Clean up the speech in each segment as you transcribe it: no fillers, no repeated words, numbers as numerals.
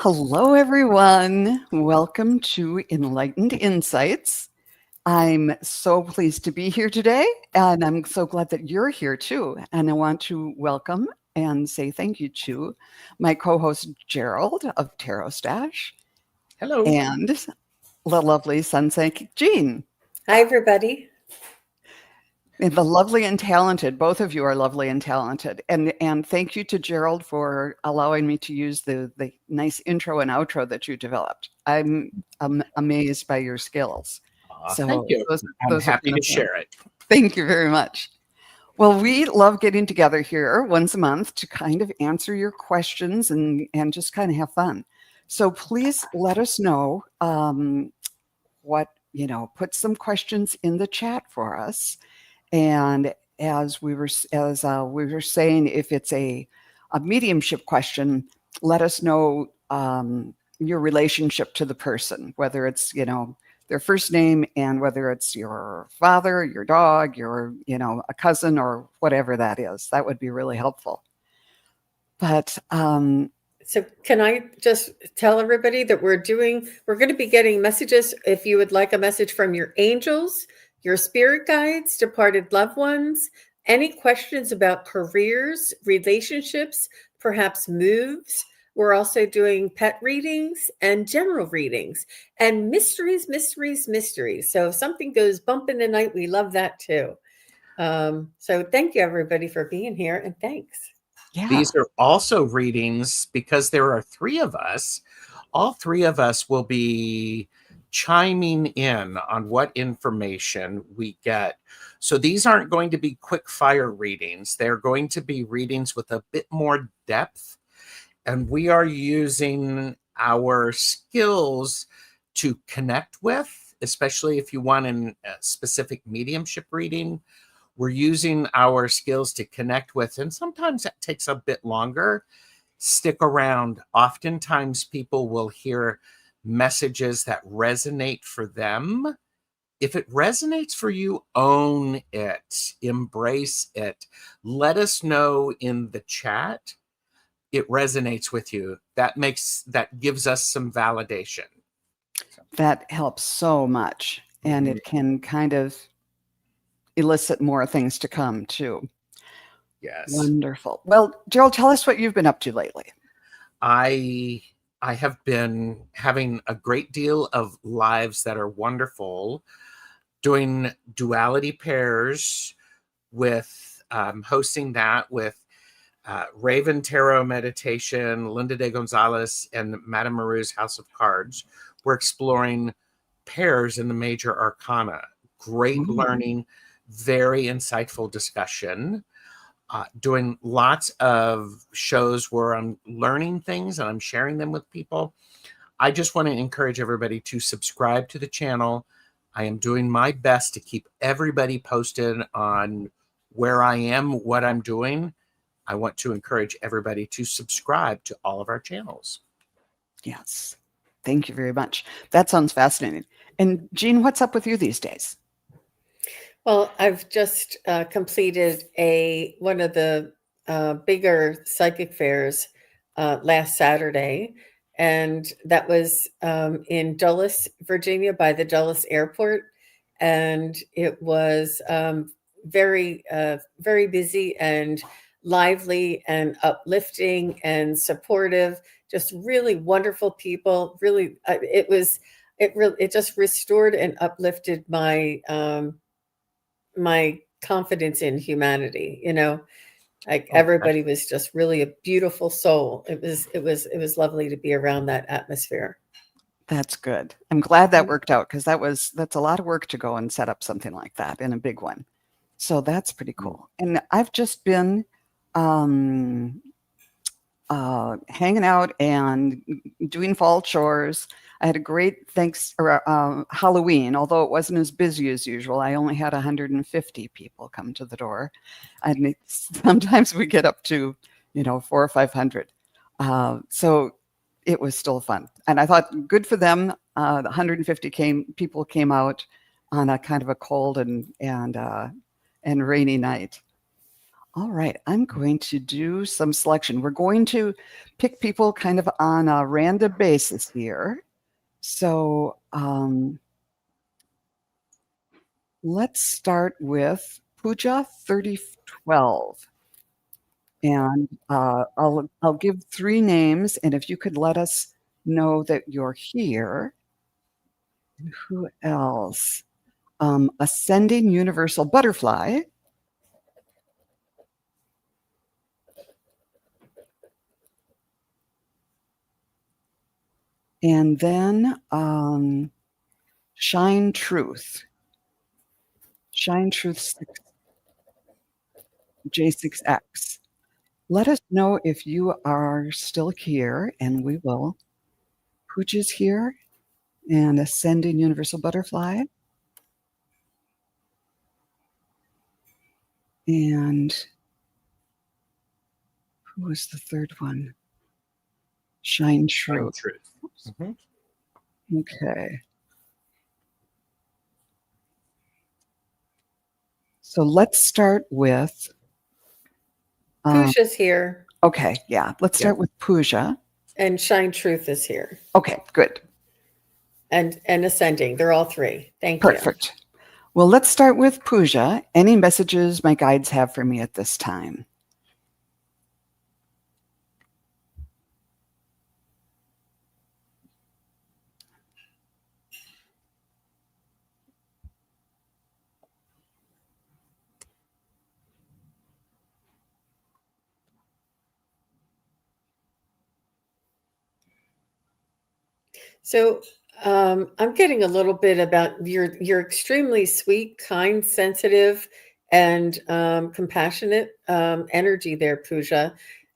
Hello, everyone. Welcome to Enlightened Insights. I'm so pleased to be here today, and I'm so glad that you're here too. And I want to welcome and say thank you to my co-host Gerald of TarotStache Hello. and the lovely SunPsychic Jean. Hi, everybody. And the lovely and talented, both of you are lovely and talented. And thank you to Gerald for allowing me to use the nice intro and outro that you developed. I'm amazed by your skills. So Thank you. I'm happy to share it. Thank you very much. Well, we love getting together here once a month to kind of answer your questions and just kind of have fun. So please let us know put some questions in the chat for us. And as we were saying, if it's a mediumship question, let us know your relationship to the person, whether it's their first name and whether it's your father, your dog, your a cousin or whatever that is. That would be really helpful. But so can I just tell everybody that we're going to be getting messages. If you would like a message from your angels, your spirit guides, departed loved ones, any questions about careers, relationships, perhaps moves. We're also doing pet readings and general readings and mysteries. So if something goes bump in the night, we love that too. So thank you, everybody, for being here, and thanks. yeah. These are also readings because there are three of us. All three of us will be chiming in on what information we get. So these aren't going to be quick fire readings. They're going to be readings with a bit more depth. And we are using our skills to connect with, especially if you want a specific mediumship reading. We're using our skills to connect with, and sometimes that takes a bit longer. Stick around. Oftentimes people will hear messages that resonate for them. If it resonates for you, own it, embrace it. Let us know in the chat it resonates with you. That gives us some validation. That helps so much, and it can kind of elicit more things to come too. Yes. Wonderful. Well, Gerald, tell us what you've been up to lately. I have been having a great deal of lives that are wonderful, doing duality pairs with hosting that with Raven Tarot Meditation, Linda de Gonzalez, and Madame Maru's House of Cards. We're exploring pairs in the major arcana. Great learning, very insightful discussion. Doing lots of shows where I'm learning things and I'm sharing them with people. I just want to encourage everybody to subscribe to the channel. I am doing my best to keep everybody posted on where I am, what I'm doing. I want to encourage everybody to subscribe to all of our channels. Yes. Thank you very much. That sounds fascinating. And Jean, what's up with you these days? Well, I've just completed one of the bigger psychic fairs last Saturday, and that was in Dulles, Virginia, by the Dulles Airport, and it was very, very busy and lively and uplifting and supportive. Just really wonderful people. Really, it just restored and uplifted my my confidence in humanity. Like everybody was just really a beautiful soul. It was lovely to be around that atmosphere. That's good. I'm glad that worked out, because that's a lot of work to go and set up something like that in a big one. So that's pretty cool. And I've just been hanging out and doing fall chores. I had a great Halloween, although it wasn't as busy as usual. I only had 150 people come to the door, and sometimes we get up to 400 or 500. So it was still fun, and I thought good for them. The 150 people came out on a kind of a cold and rainy night. All right, I'm going to do some selection. We're going to pick people kind of on a random basis here. So let's start with Pooja 3012. And I'll give 3 names, and if you could let us know that you're here. Who else? Ascending Universal Butterfly. And then Shine Truth. Shine Truth J6X. Let us know if you are still here, and we will. Pooja's here, and Ascending Universal Butterfly. And who was the third one? Shine Truth. Truth. Okay. So let's start with. Pooja's here. Okay, yeah. Let's start with Pooja. And Shine Truth is here. Okay, good. And Ascending. They're all 3. Thank you. Perfect. Well, let's start with Pooja. Any messages my guides have for me at this time? So I'm getting a little bit about you're extremely sweet, kind, sensitive, and compassionate energy there, Pooja.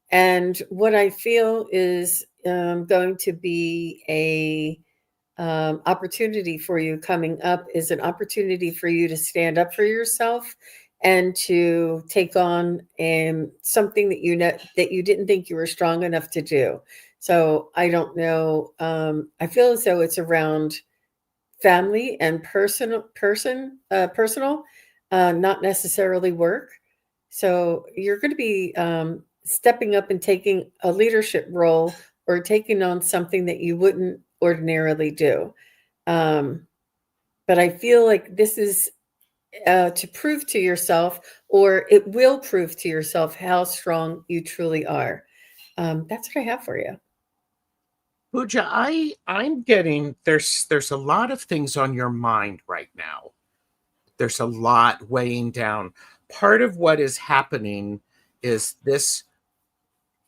And what I feel is going to be a opportunity for you coming up is an opportunity for you to stand up for yourself and to take on something that you know that you didn't think you were strong enough to do. So I don't know. I feel as though it's around family and personal, not necessarily work. So you're going to be stepping up and taking a leadership role or taking on something that you wouldn't ordinarily do. But I feel like this is to prove to yourself, or it will prove to yourself how strong you truly are. That's what I have for you. Pooja, I'm getting there's a lot of things on your mind right now. There's a lot weighing down. Part of what is happening is this: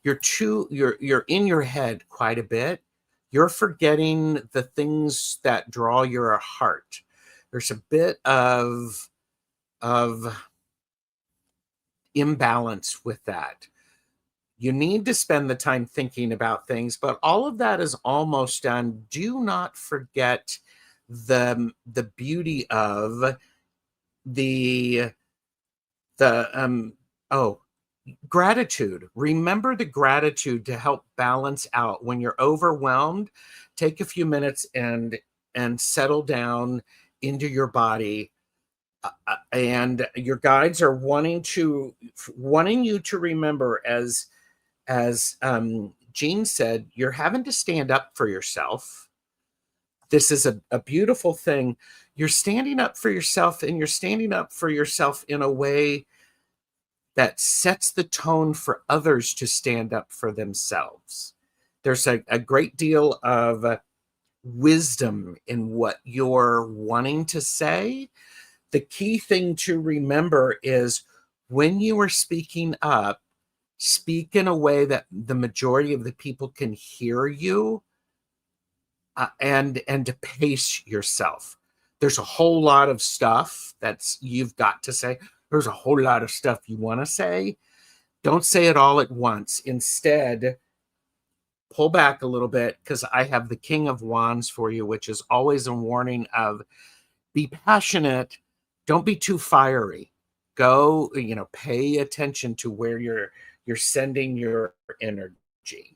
you're in your head quite a bit. You're forgetting the things that draw your heart. There's a bit of imbalance with that. You need to spend the time thinking about things, but all of that is almost done. Do not forget the beauty of the gratitude. Remember the gratitude to help balance out when you're overwhelmed. Take a few minutes and settle down into your body. And your guides are wanting you to remember, as Jean said, you're having to stand up for yourself. This is a beautiful thing. You're standing up for yourself, and you're standing up for yourself in a way that sets the tone for others to stand up for themselves. There's a great deal of wisdom in what you're wanting to say. The key thing to remember is when you are speaking up, speak in a way that the majority of the people can hear you, and to pace yourself. There's a whole lot of stuff that's you've got to say. There's a whole lot of stuff you want to say. Don't say it all at once. Instead, pull back a little bit, because I have the King of Wands for you, which is always a warning of be passionate. Don't be too fiery. Go, pay attention to where you're sending your energy.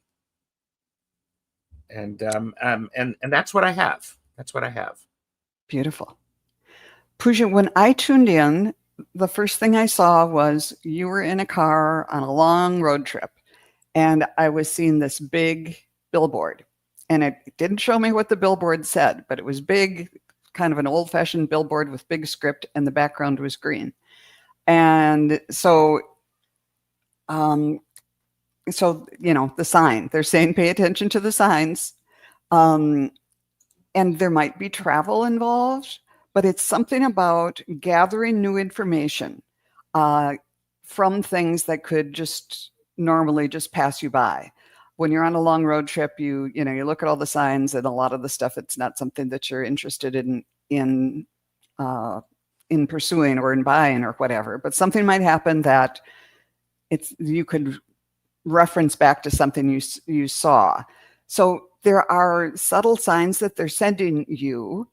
And that's what I have. That's what I have. Beautiful. Pooja, when I tuned in the first thing I saw was you were in a car on a long road trip, and I was seeing this big billboard. And it didn't show me what the billboard said, but it was big, kind of an old-fashioned billboard with big script, and the background was green. And um, the sign, they're saying pay attention to the signs. Um, and there might be travel involved, but it's something about gathering new information from things that could just normally just pass you by. When you're on a long road trip, you look at all the signs, and a lot of the stuff, it's not something that you're interested in pursuing or in buying or whatever. But something might happen that you could reference back to something you saw. So there are subtle signs that they're sending you,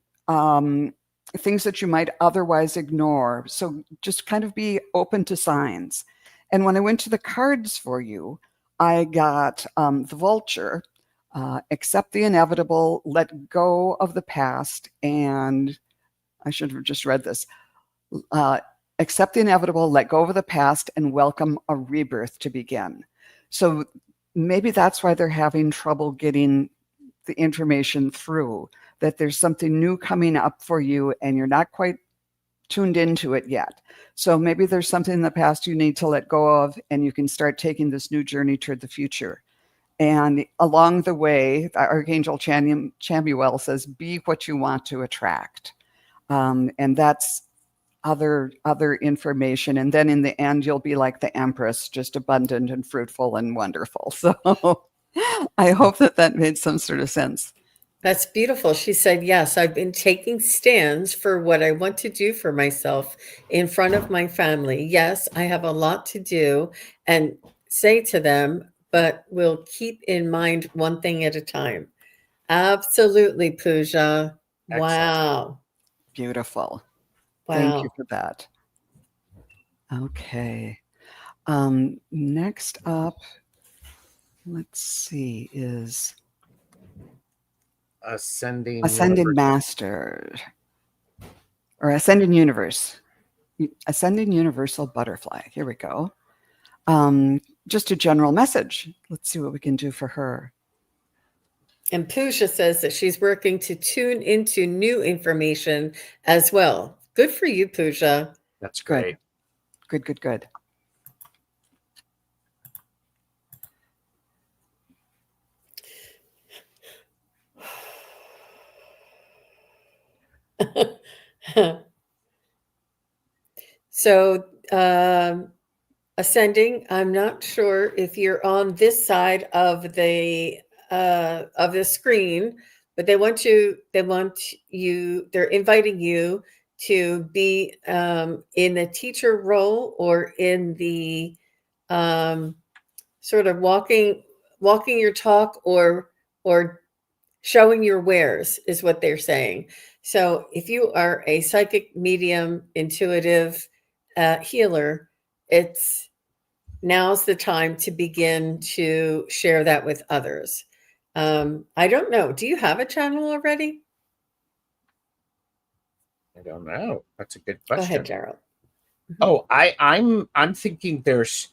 things that you might otherwise ignore. So just kind of be open to signs. And when I went to the cards for you, I got the vulture, accept the inevitable, let go of the past, and I should have just read this. Accept the inevitable, let go of the past, and welcome a rebirth to begin. So maybe that's why they're having trouble getting the information through, that there's something new coming up for you and you're not quite tuned into it yet. So maybe there's something in the past you need to let go of, and you can start taking this new journey toward the future. And along the way, Archangel Chamuel says, be what you want to attract. And that's other information. And then in the end, you'll be like the Empress, just abundant and fruitful and wonderful. So I hope that made some sort of sense. That's beautiful. She said, yes, I've been taking stands for what I want to do for myself in front of my family. Yes, I have a lot to do, and say to them, but we'll keep in mind one thing at a time. Absolutely, Pooja. Excellent. Wow. Beautiful. Wow. Thank you for that. Okay. Next up, let's see, is Ascending Master, or Ascending Universe. Ascending Universal Butterfly. Here we go. Just a general message. Let's see what we can do for her. And Pooja says that she's working to tune into new information as well. Good for you, Pooja. That's great. Good. So, ascending, I'm not sure if you're on this side of the screen, but they're inviting you to be in the teacher role, or in the sort of walking your talk, or showing your wares, is what they're saying. So if you are a psychic, medium, intuitive healer, now's the time to begin to share that with others. I don't know. Do you have a channel already? I don't know. That's a good question. Go ahead, Gerald. Oh, I'm thinking there's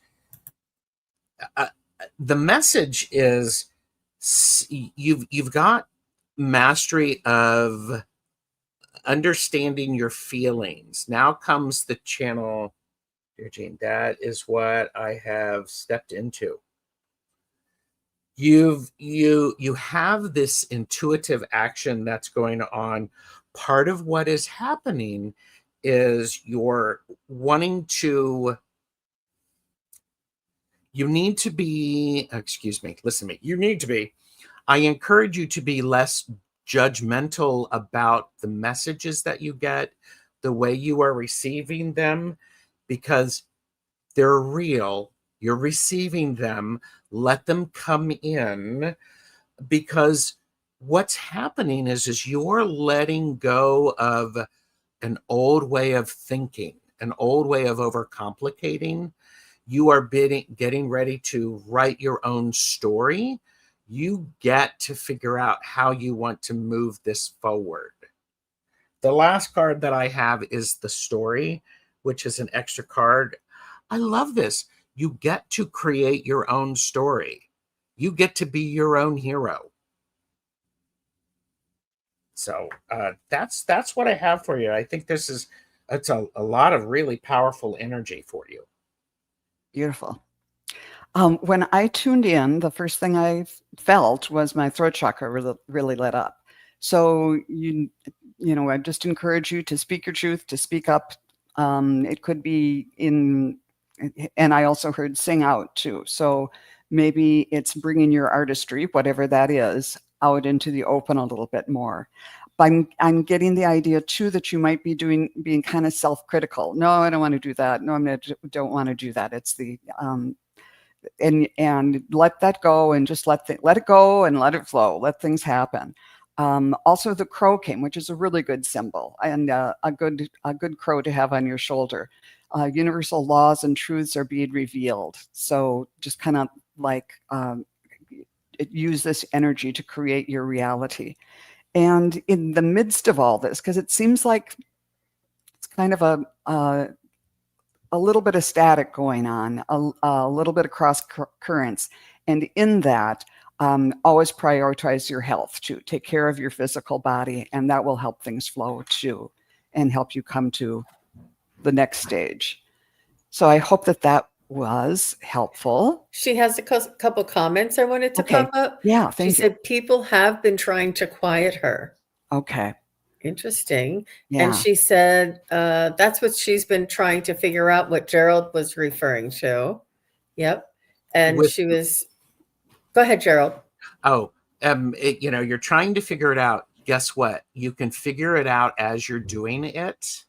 the message is you've got mastery of understanding your feelings. Now comes the channel, dear Jane. That is what I have stepped into. You have this intuitive action that's going on. Part of what is happening is you're wanting to. You need to be. Excuse me. Listen to me. You need to be. I encourage you to be less judgmental about the messages that you get, the way you are receiving them, because they're real. You're receiving them. Let them come in, because what's happening is you're letting go of an old way of thinking, an old way of overcomplicating. You are getting ready to write your own story. You get to figure out how you want to move this forward. The last card that I have is the story, which is an extra card. I love this. You get to create your own story. You get to be your own hero. So that's what I have for you. I think it's a lot of really powerful energy for you. Beautiful. When I tuned in, the first thing I felt was my throat chakra really lit up. So I just encourage you to speak your truth, to speak up. It could be and I also heard sing out too. So maybe it's bringing your artistry, whatever that is, out into the open a little bit more. I'm getting the idea too that you might be being kind of self-critical. No, I don't want to do that. No, don't want to do that. It's the and let that go and just let it go and let it flow. Let things happen. Also, the crow came, which is a really good symbol and a good crow to have on your shoulder. Universal laws and truths are being revealed. So just kind of like use this energy to create your reality. And in the midst of all this, because it seems like it's kind of a little bit of static going on, a little bit of cross currents. And in that, always prioritize your health too. Take care of your physical body, and that will help things flow too and help you come to the next stage. So I hope that was helpful. She has a couple comments I wanted to pop up. Yeah, thank you. She said people have been trying to quiet her. Okay. Interesting. Yeah. And she said that's what she's been trying to figure out, what Gerald was referring to. Yep. And she was, go ahead, Gerald. Oh, you're trying to figure it out. Guess what? You can figure it out as you're doing it.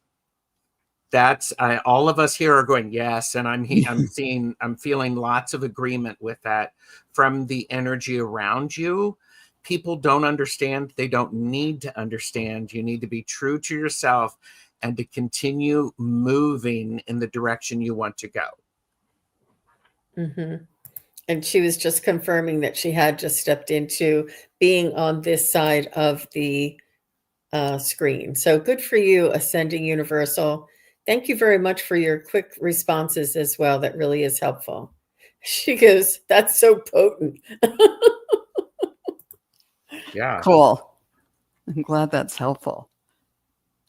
That's all of us here are going, yes. And I'm feeling lots of agreement with that from the energy around you. People don't understand. They don't need to understand. You need to be true to yourself and to continue moving in the direction you want to go. Mm-hmm. And she was just confirming that she had just stepped into being on this side of the screen. So good for you, Ascending Universal. Thank you very much for your quick responses as well. That really is helpful. She goes, that's so potent. Yeah. Cool. I'm glad that's helpful.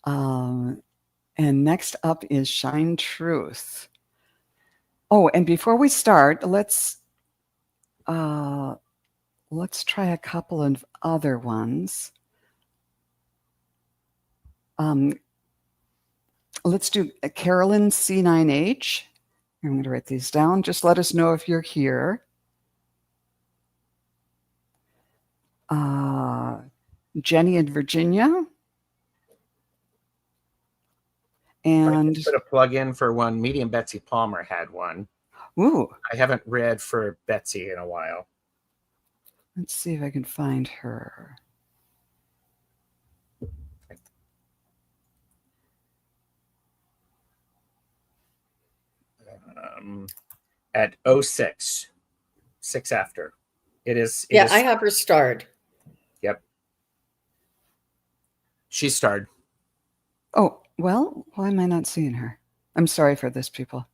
And next up is Shine Truth. Oh, and before we start, let's try a couple of other ones. Let's do Carolyn C9H. I'm going to write these down. Just let us know if you're here. Jenny in Virginia. And put a plug in for one. Medium Betsy Palmer had one. Ooh. I haven't read for Betsy in a while. Let's see if I can find her. At 06, 6 after. It is. I have her starred. Yep. She starred. Oh, well, why am I not seeing her? I'm sorry for this, people.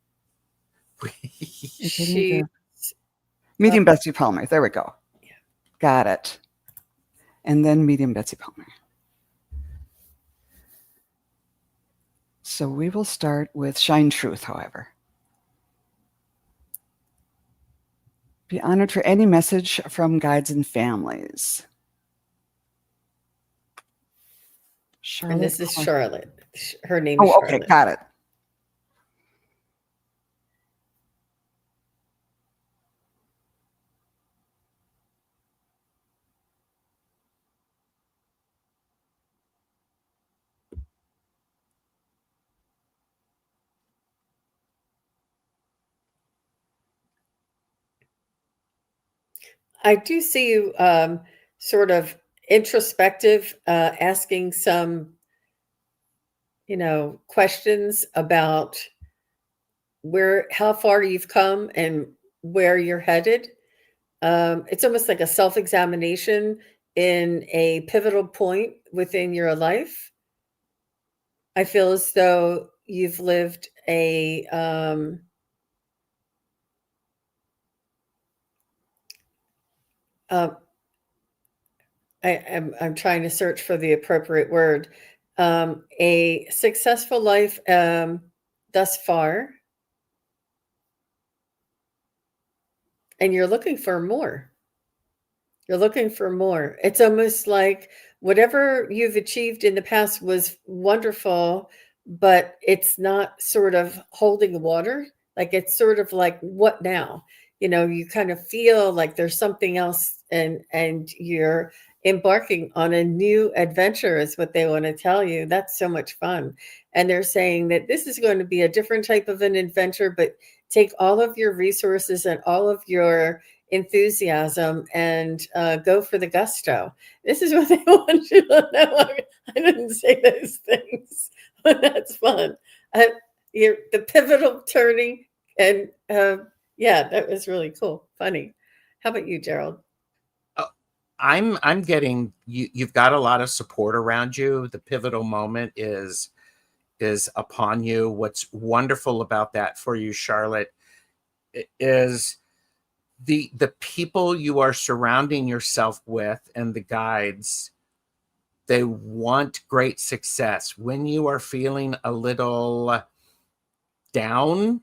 Medium Betsy Palmer. There we go. Yeah. Got it. And then Medium Betsy Palmer. So we will start with Shine Truth, however. Be honored for any message from guides and families. Charlotte. And this is Charlotte. Her name is Charlotte. Okay, got it. I do see you sort of introspective, asking some, questions about how far you've come and where you're headed. It's almost like a self-examination in a pivotal point within your life. I feel as though you've lived a I'm trying to search for the appropriate word. A successful life thus far, and you're looking for more. You're looking for more. It's almost like whatever you've achieved in the past was wonderful, but it's not sort of holding water. Like it's sort of like, what now? You know, you kind of feel like there's something else, and you're embarking on a new adventure is what they want to tell you. That's so much fun. And they're saying that this is going to be a different type of an adventure, but take all of your resources and all of your enthusiasm and go for the gusto. This is what they want you to know. I didn't say those things, but that's fun. The pivotal turning, and yeah, that was really cool, funny. How about you, Gerald? I'm getting you've got a lot of support around you. The pivotal moment is upon you. What's wonderful about that for you, Charlotte, is the people you are surrounding yourself with and the guides. They want great success. When you are feeling a little down,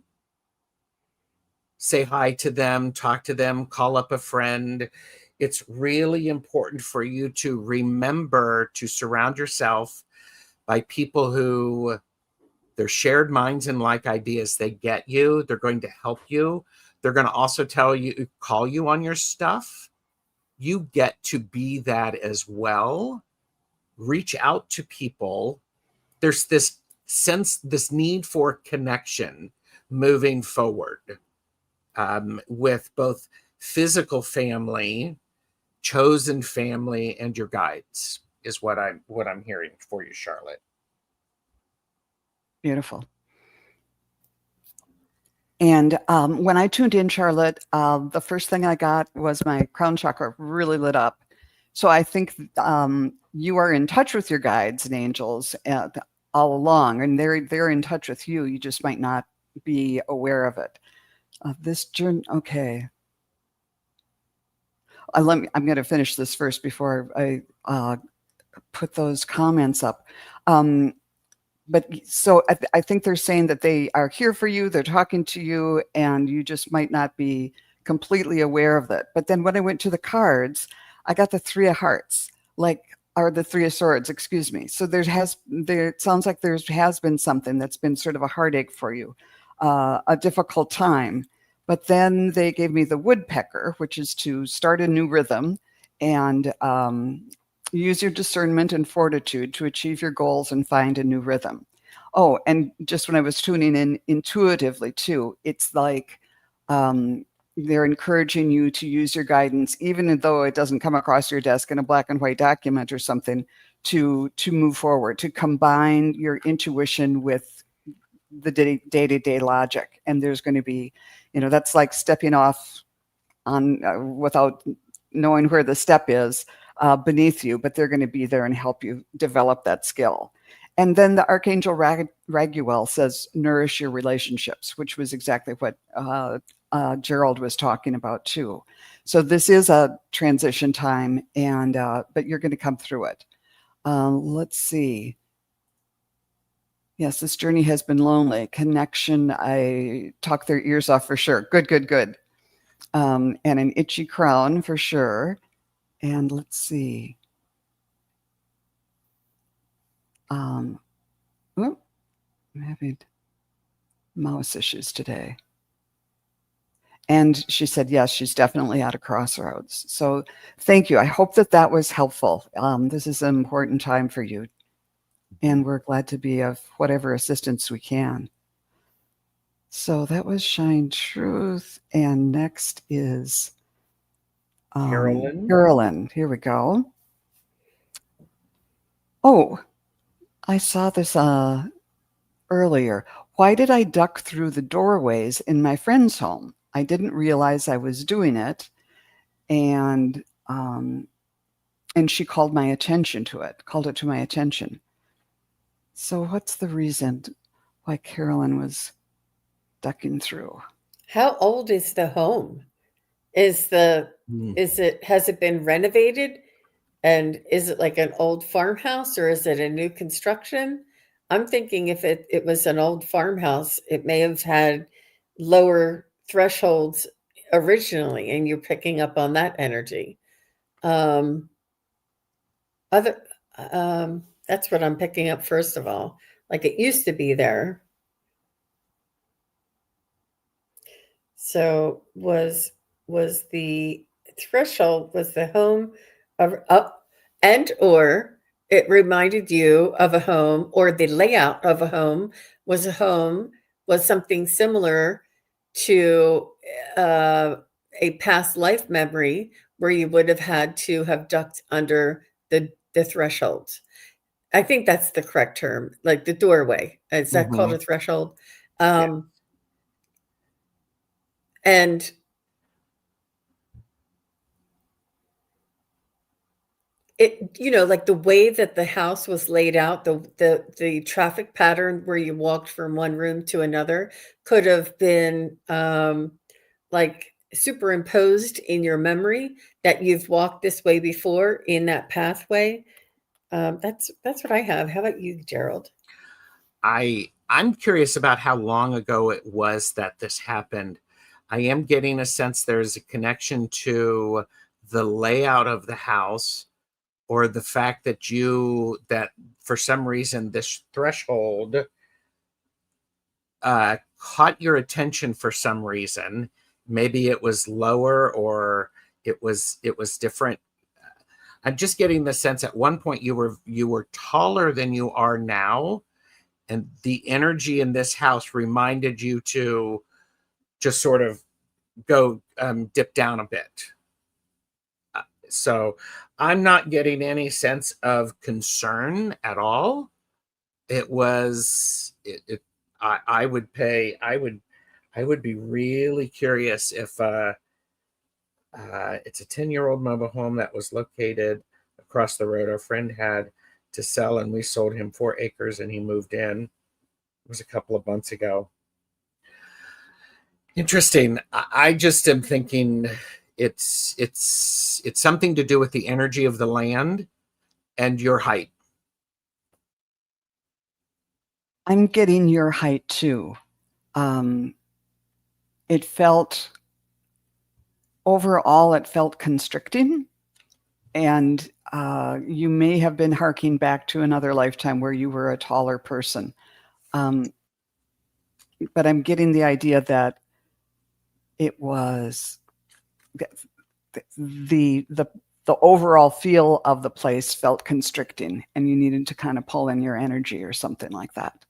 say hi to them, talk to them, call up a friend. It's really important for you to remember to surround yourself by people who they're shared minds and like ideas. They get you. They're going to help you. They're going to also call you on your stuff. You get to be that as well. Reach out to people. There's this sense, this need for connection moving forward with both physical family, chosen family, and your guides is what I'm hearing for you, Charlotte. Beautiful. And when I tuned in, Charlotte, the first thing I got was my crown chakra really lit up. So I think you are in touch with your guides and angels all along, and they're in touch with you. You just might not be aware of it. This journey, okay. I'm going to finish this first before I put those comments up. But so I think they're saying that they are here for you. They're talking to you, and you just might not be completely aware of it. But then when I went to the cards, I got the Three of Hearts, or the Three of Swords, excuse me. So it sounds like there has been something that's been sort of a heartache for you, a difficult time. But then they gave me the Woodpecker, which is to start a new rhythm and use your discernment and fortitude to achieve your goals and find a new rhythm. Oh, and just when I was tuning in intuitively too, it's like they're encouraging you to use your guidance, even though it doesn't come across your desk in a black and white document or something, to move forward, to combine your intuition with the day-to-day logic. And there's going to be, that's like stepping off on without knowing where the step is beneath you, but they're going to be there and help you develop that skill. And then the Archangel Raguel says, nourish your relationships, which was exactly what Gerald was talking about too. So this is a transition time, and but you're going to come through it. Let's see. Yes, this journey has been lonely. Connection, I talk their ears off for sure. Good, good, good. And an itchy crown for sure. And let's see. I'm having mouse issues today. And she said, yes, she's definitely at a crossroads. So thank you. I hope that was helpful. This is an important time for you. And we're glad to be of whatever assistance we can. So that was Shine Truth. And next is Carolyn. Here we go. Oh, I saw this earlier. Why did I duck through the doorways in my friend's home? I didn't realize I was doing it. And she called my attention to it, called it to my attention. So what's the reason why Carolyn was ducking through. How old is the home? Has it been renovated? And is it like an old farmhouse or is it a new construction? I'm thinking if it was an old farmhouse, it may have had lower thresholds originally, and you're picking up on that energy. Um, other, that's what I'm picking up first of all. Like it used to be there. So was the threshold, was the home of up, and or it reminded you of a home, or the layout of a home was something similar to a past life memory where you would have had to have ducked under the threshold. I think that's the correct term, like the doorway. Is that called a threshold? Yeah. And it, like the way that the house was laid out, the traffic pattern where you walked from one room to another could have been like superimposed in your memory that you've walked this way before in that pathway. That's what I have. How about you, Gerald? I'm curious about how long ago it was that this happened. I am getting a sense there's a connection to the layout of the house, or the fact that that for some reason this threshold caught your attention for some reason. Maybe it was lower, or it was different. I'm just getting the sense at one point you were taller than you are now, and the energy in this house reminded you to just sort of go dip down a bit. So I'm not getting any sense of concern at all. It was I would be really curious if it's a 10-year-old mobile home that was located across the road. Our friend had to sell, and we sold him 4 acres, and he moved in. It was a couple of months ago. Interesting. I just am thinking it's something to do with the energy of the land and your height. I'm getting your height too. Overall, it felt constricting, and you may have been harking back to another lifetime where you were a taller person. But I'm getting the idea that it was the overall feel of the place felt constricting, and you needed to kind of pull in your energy or something like that.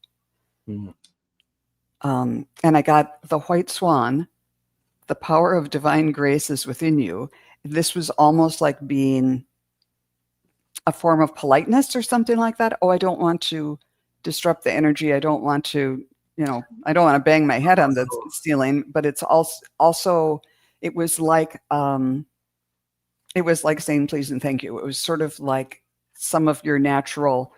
And I got the white swan. The power of divine grace is within you. This was almost like being a form of politeness or something like that. Oh, I don't want to disrupt the energy. I don't want to, I don't want to bang my head on the ceiling, but it's also, it was like saying please and thank you. It was sort of like some of your natural,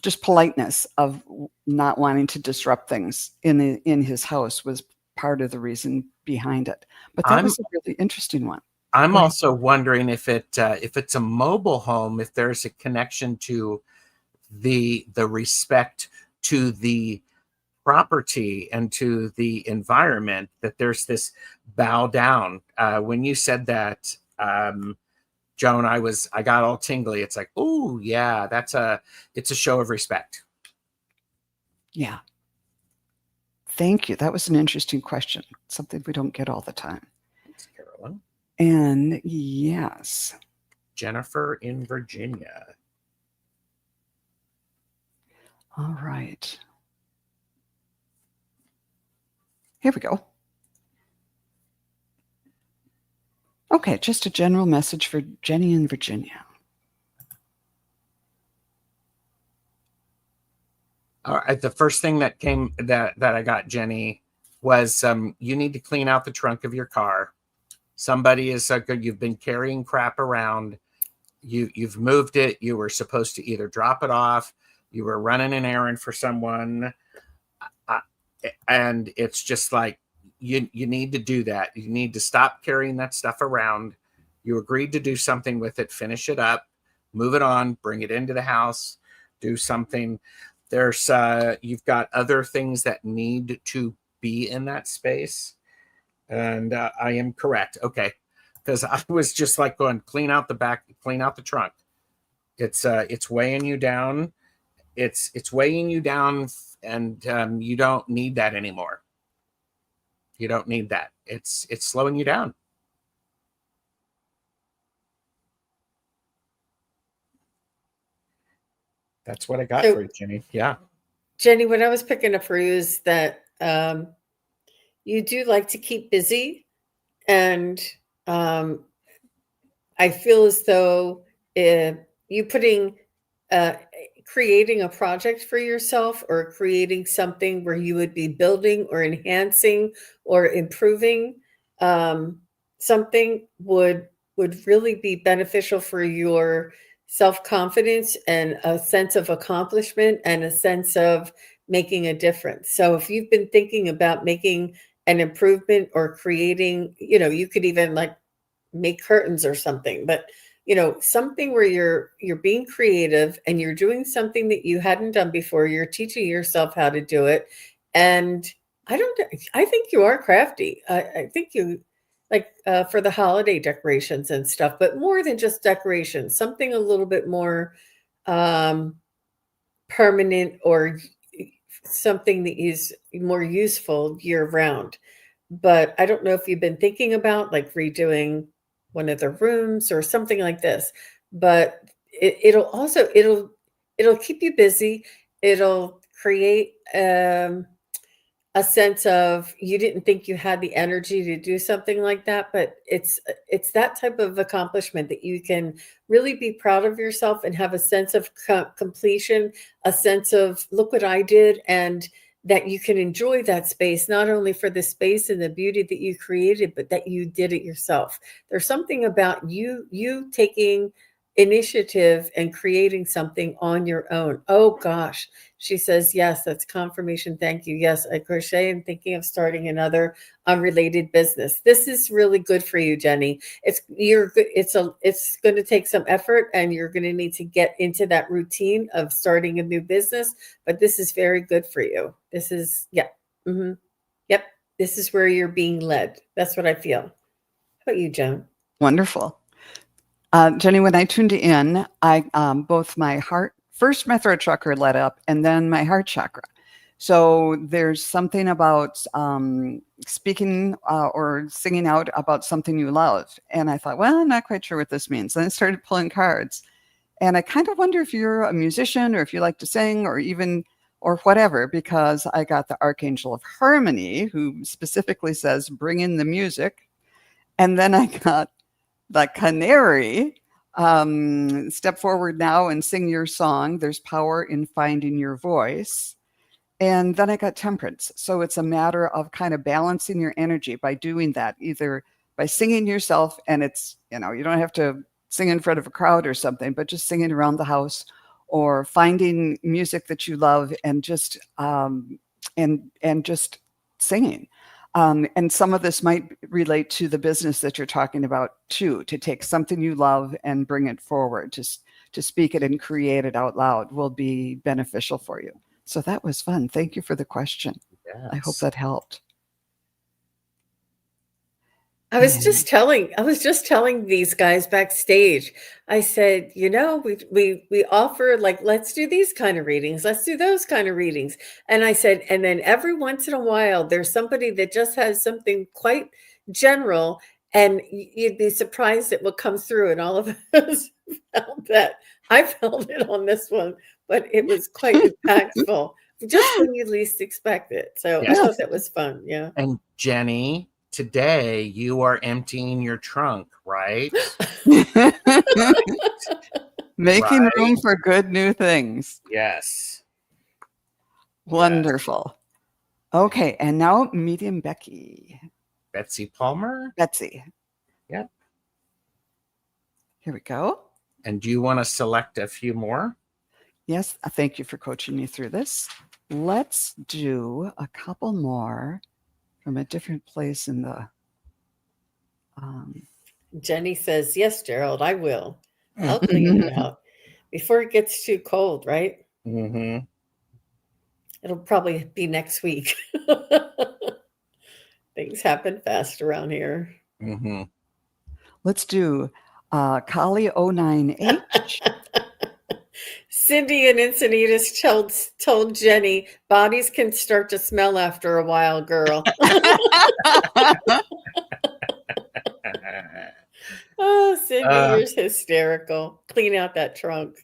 just politeness of not wanting to disrupt things in his house was part of the reason behind it. But that was a really interesting one. I'm also wondering if it's a mobile home, if there's a connection to the respect to the property and to the environment, that there's this bow down. When you said that, Joan, I got all tingly. It's like, oh yeah, it's a show of respect. Yeah. Thank you. That was an interesting question. Something we don't get all the time. Thanks, Carolyn. And yes. Jennifer in Virginia. All right. Here we go. Okay, just a general message for Jenny in Virginia. All right, the first thing that came that I got, Jenny, was you need to clean out the trunk of your car. Somebody is so good. You've been carrying crap around. You've moved it. You were supposed to either drop it off. You were running an errand for someone. And it's just like, you need to do that. You need to stop carrying that stuff around. You agreed to do something with it, finish it up, move it on, bring it into the house, do something. There's you've got other things that need to be in that space. And I am correct. Okay. Because I was just like going, clean out the back, clean out the trunk. It's weighing you down. It's weighing you down, and you don't need that anymore. You don't need that. It's slowing you down. That's what I got So- for you, Jenny. Yeah. Jenny, what I was picking up for you is that you do like to keep busy, and I feel as though you putting creating a project for yourself, or creating something where you would be building or enhancing or improving something would really be beneficial for your self-confidence and a sense of accomplishment and a sense of making a difference. So if you've been thinking about making an improvement or creating, you could even like make curtains or something, but something where you're being creative and you're doing something that you hadn't done before. You're teaching yourself how to do it. And I think you are crafty. I think you like for the holiday decorations and stuff, but more than just decorations, something a little bit more permanent, or something that is more useful year round. But I don't know if you've been thinking about like redoing one of the rooms or something like this. But it'll keep you busy. It'll create a sense of you didn't think you had the energy to do something like that, but it's that type of accomplishment that you can really be proud of yourself and have a sense of completion, a sense of look what I did, and that you can enjoy that space, not only for the space and the beauty that you created, but that you did it yourself. There's something about you taking initiative and creating something on your own. Oh gosh. She says, yes, that's confirmation. Thank you. Yes, I crochet and thinking of starting another unrelated business. This is really good for you, Jenny. It's going to take some effort, and you're going to need to get into that routine of starting a new business, but this is very good for you. This is, yeah. Mm-hmm. Yep. This is where you're being led. That's what I feel. How about you, Joan? Wonderful. Jenny, when I tuned in, I both my throat chakra lit up, and then my heart chakra. So there's something about speaking or singing out about something you love. And I thought, well, I'm not quite sure what this means. And I started pulling cards. And I kind of wonder if you're a musician, or if you like to sing, or whatever, because I got the Archangel of Harmony, who specifically says, bring in the music. And then I got the Canary, step forward now and sing your song. There's power in finding your voice. And then I got Temperance. So it's a matter of kind of balancing your energy by doing that, either by singing yourself, and it's, you don't have to sing in front of a crowd or something, but just singing around the house, or finding music that you love and just and just singing. And some of this might relate to the business that you're talking about too, to take something you love and bring it forward, to speak it and create it out loud will be beneficial for you. So that was fun. Thank you for the question. Yes. I hope that helped. I was just telling these guys backstage. I said, we offer, like, let's do these kind of readings, let's do those kind of readings. And I said, and then every once in a while, there's somebody that just has something quite general, and you'd be surprised at what comes through. And all of us felt that. I felt it on this one, but it was quite impactful, just when you least expect it. So I Yes. thought that was fun. Yeah. And Jenny, today you are emptying your trunk, right? Making Right? room for good new things. Yes. Wonderful. Okay, and now medium Becky. Betsy Palmer. Betsy. Yeah. Here we go. And do you want to select a few more? Yes, thank you for coaching me through this. Let's do a couple more from a different place in the. Jenny says, yes, Gerald, I will. I'll clean it out before it gets too cold, right? Mm-hmm. It'll probably be next week. Things happen fast around here. Mm-hmm. Let's do Kali09H. Cindy and Encinitas told Jenny, bodies can start to smell after a while, girl. Oh, Cindy, you're hysterical. Clean out that trunk.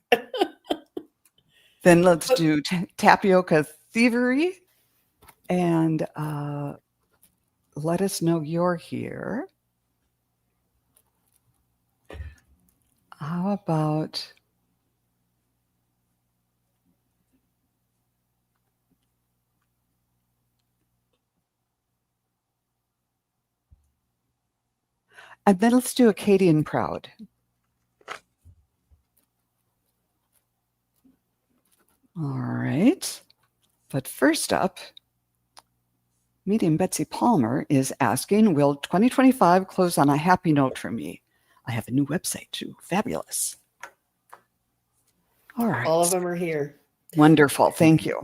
Then let's do Tapioca Thievery. And let us know you're here. How about and then let's do Acadian Proud. All right. But first up, Medium Betsy Palmer is asking, will 2025 close on a happy note for me? I have a new website too. Fabulous. All right. All of them are here. Wonderful. Thank you.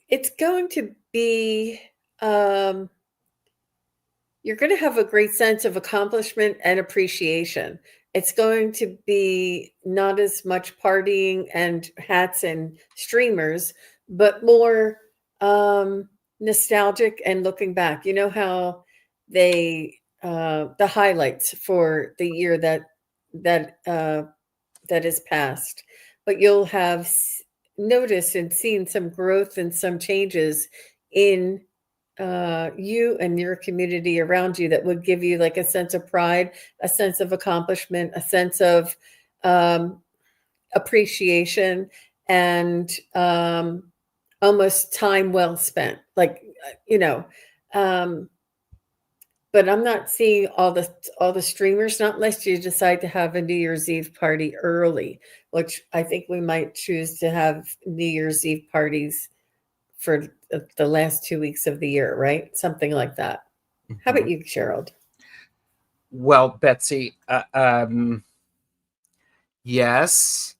It's going to be, you're going to have a great sense of accomplishment and appreciation. It's going to be not as much partying and hats and streamers, but more nostalgic and looking back. You know how they the highlights for the year that is past, but you'll have noticed and seen some growth and some changes in you and your community around you that would give you like a sense of pride, a sense of accomplishment, a sense of appreciation, and almost time well spent. Like, but I'm not seeing all the streamers, not unless you decide to have a New Year's Eve party early, which I think we might choose to have New Year's Eve parties for the last 2 weeks of the year, right? Something like that. Mm-hmm. How about you, Gerald? Well, Betsy, yes,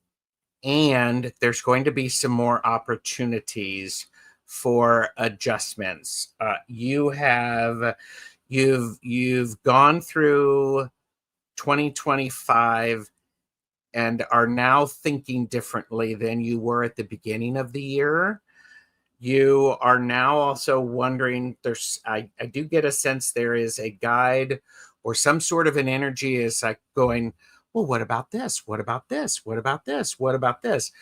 and there's going to be some more opportunities for adjustments. You've gone through 2025 and are now thinking differently than you were at the beginning of the year. You are now also wondering, I do get a sense there is a guide or some sort of an energy is like going, well, what about this? What about this? What about this? What about this?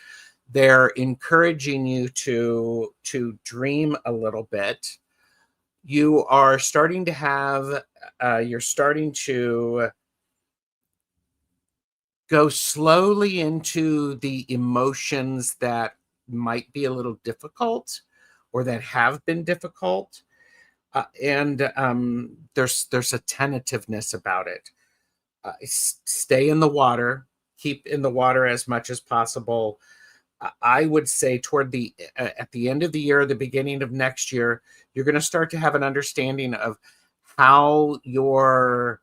They're encouraging you to dream a little bit. You are starting to have, you're starting to go slowly into the emotions that might be a little difficult or that have been difficult. And there's a tentativeness about it. Stay in the water, keep in the water as much as possible. I would say toward at the end of the year, the beginning of next year, you're going to start to have an understanding of how your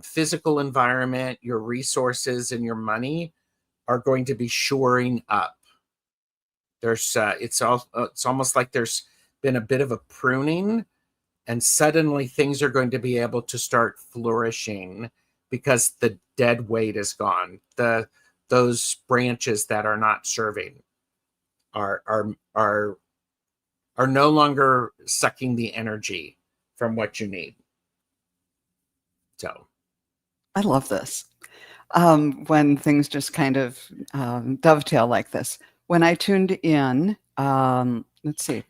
physical environment, your resources, and your money are going to be shoring up. It's almost like there's been a bit of a pruning, and suddenly things are going to be able to start flourishing because the dead weight is gone. Those branches that are not serving are no longer sucking the energy from what you need. So I love this. When things just kind of dovetail like this. When I tuned in, let's see,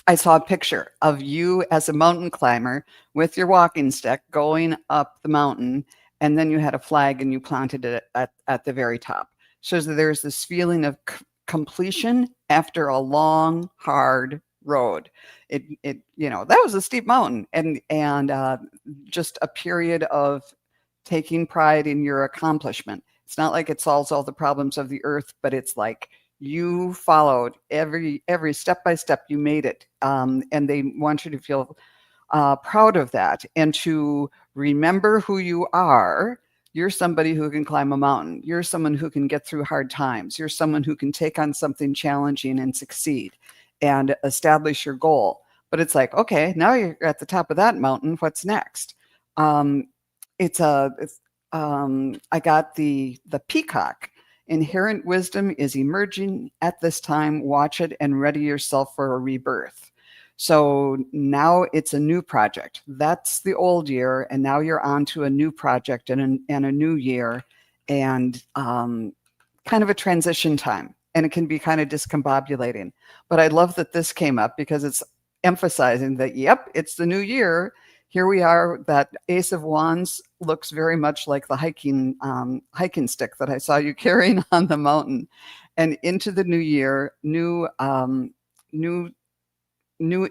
I saw a picture of you as a mountain climber with your walking stick going up the mountain, and then you had a flag and you planted it at the very top. So there's this feeling of completion after a long, hard road. That was a steep mountain, and just a period of taking pride in your accomplishment. It's not like it solves all the problems of the earth, but it's like you followed every step by step. You made it, and they want you to feel proud of that and to remember who you are. You're somebody who can climb a mountain. You're someone who can get through hard times. You're someone who can take on something challenging and succeed and establish your goal. But it's like, okay, now you're at the top of that mountain. What's next? I got the peacock. Inherent wisdom is emerging at this time. Watch it and ready yourself for a rebirth. So now it's a new project. That's the old year, and now you're on to a new project and a new year, and kind of a transition time. And it can be kind of discombobulating. But I love that this came up because it's emphasizing that, yep, it's the new year. Here we are. That Ace of Wands looks very much like the hiking stick that I saw you carrying on the mountain. And into the new year, new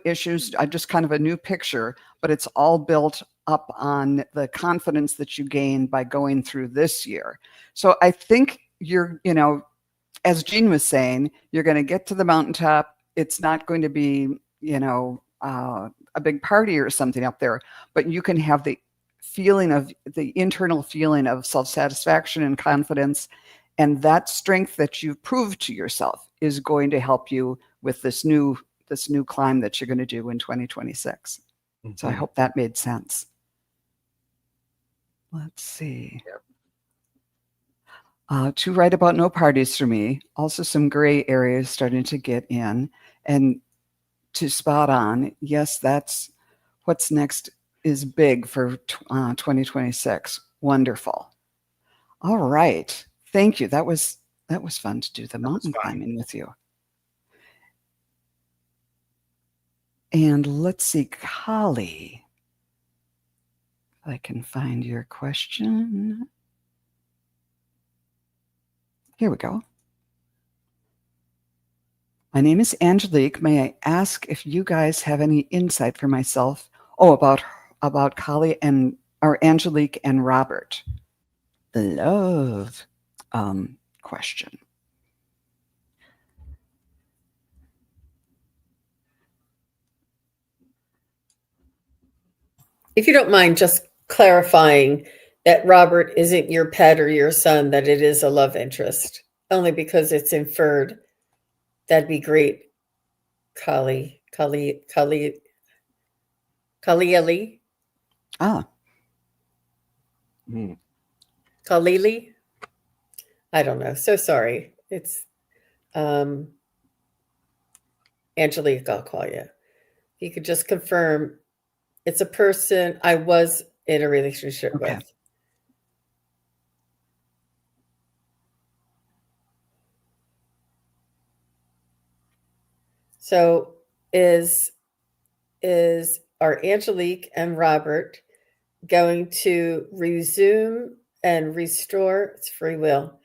issues, just kind of a new picture, but it's all built up on the confidence that you gain by going through this year. So I think as Jean was saying, you're going to get to the mountaintop. It's not going to be, a big party or something up there, but you can have the internal feeling of self-satisfaction and confidence. And that strength that you've proved to yourself is going to help you with this new climb that you're going to do in 2026. Mm-hmm. So I hope that made sense. Let's see. Yep. To write about no parties for me. Also some gray areas starting to get in. And to spot on, yes, that's what's next is big for 2026. Wonderful. All right. Thank you. That was fun to do the mountain climbing with you. And let's see, Kali, if I can find your question. Here we go. My name is Angelique. May I ask if you guys have any insight for myself? Oh, about Kali or Angelique and Robert. The love question. If you don't mind just clarifying that Robert isn't your pet or your son, that it is a love interest, only because it's inferred. That'd be great. Kali. Ah. Kalili? I don't know. So sorry. It's Angelique, I'll call you. You could just confirm it's a person I was in a relationship with. So are Angelique and Robert going to resume and restore? It's free will.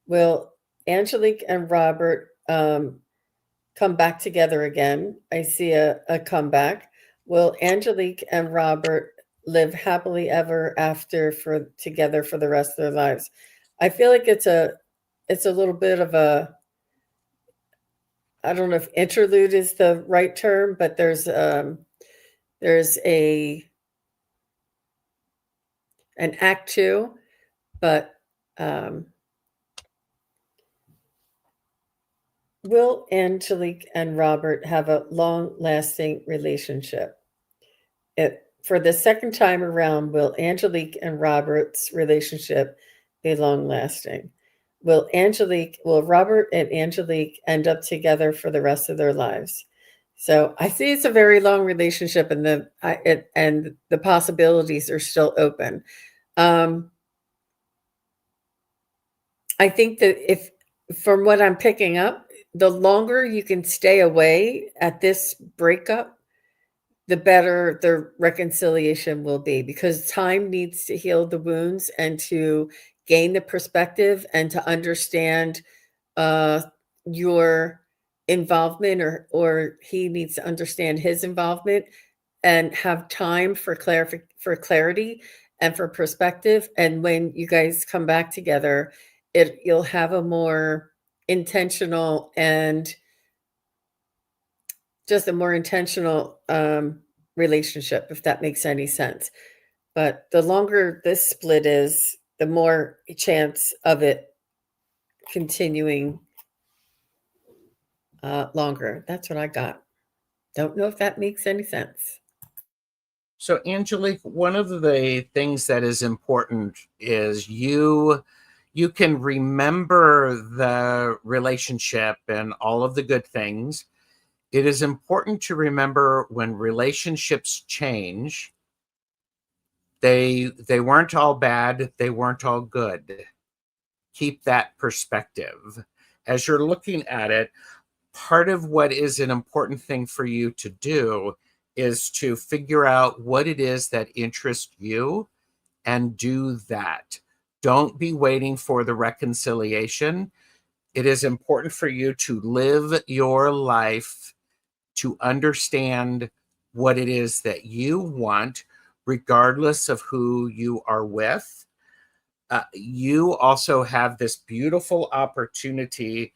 Will Angelique and Robert come back together again? I see a comeback. Will Angelique and Robert live happily ever after together for the rest of their lives? I feel like it's a little bit of a, I don't know if interlude is the right term, but there's an act 2, but will Angelique and Robert have a long-lasting relationship? For the second time around, will Angelique and Robert's relationship be long-lasting? Will Robert and Angelique end up together for the rest of their lives? So I see it's a very long relationship, and the possibilities are still open. I think that from what I'm picking up, the longer you can stay away at this breakup, the better the reconciliation will be, because time needs to heal the wounds and to gain the perspective and to understand your involvement, or he needs to understand his involvement and have time for clarity and for perspective. And when you guys come back together, you'll have a more intentional and just a more intentional relationship, if that makes any sense. But the longer this split is, the more chance of it continuing longer. That's what I got. Don't know if that makes any sense. So, Angelique, one of the things that is important is you can remember the relationship and all of the good things. It is important to remember when relationships change, they weren't all bad, they weren't all good. Keep that perspective. As you're looking at it, part of what is an important thing for you to do is to figure out what it is that interests you and do that. Don't be waiting for the reconciliation. It is important for you to live your life to understand what it is that you want, regardless of who you are with. You also have this beautiful opportunity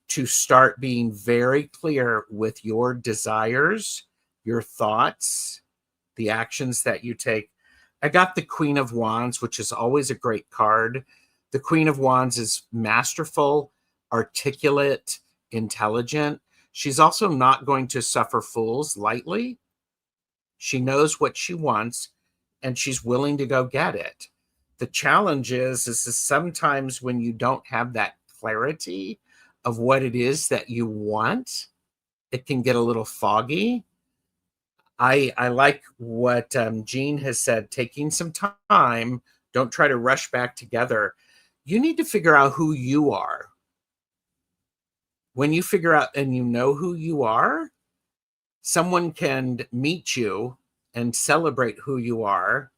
to start being very clear with your desires, your thoughts, the actions that you take. I got the Queen of Wands, which is always a great card. The Queen of Wands is masterful, articulate, intelligent. She's also not going to suffer fools lightly. She knows what she wants, and she's willing to go get it. The challenge is sometimes when you don't have that clarity of what it is that you want, it can get a little foggy. I like what Jean has said, taking some time. Don't try to rush back together. You need to figure out who you are. When you figure out and you know who you are, someone can meet you and celebrate who you are,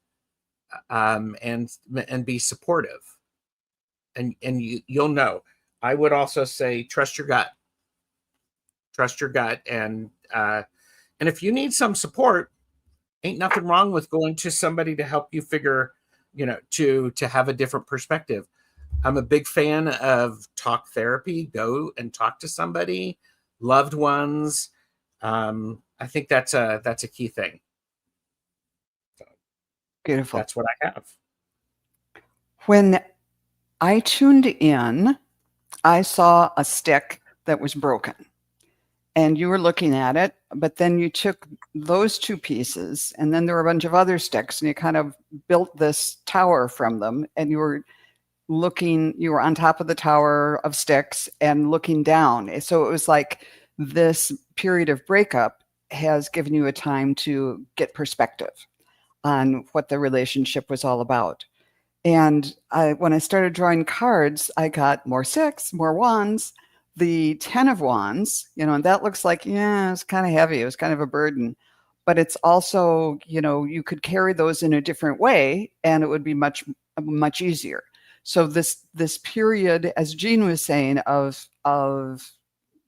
and be supportive. And you'll know. I would also say trust your gut. Trust your gut, and if you need some support, ain't nothing wrong with going to somebody to help you figure, to have a different perspective. I'm a big fan of talk therapy. Go and talk to somebody, loved ones. I think that's a key thing. So Beautiful. that's what I have. When I tuned in, I saw a stick that was broken. And you were looking at it, but then you took those two pieces, and then there were a bunch of other sticks, and you kind of built this tower from them, and you were on top of the tower of sticks and looking down. So it was like this period of breakup has given you a time to get perspective on what the relationship was all about. And when I started drawing cards, I got more sticks, more wands, the 10 of wands, and that looks like, it's kind of heavy. It was kind of a burden, but it's also, you could carry those in a different way and it would be much, much easier. So this period, as Jean was saying, of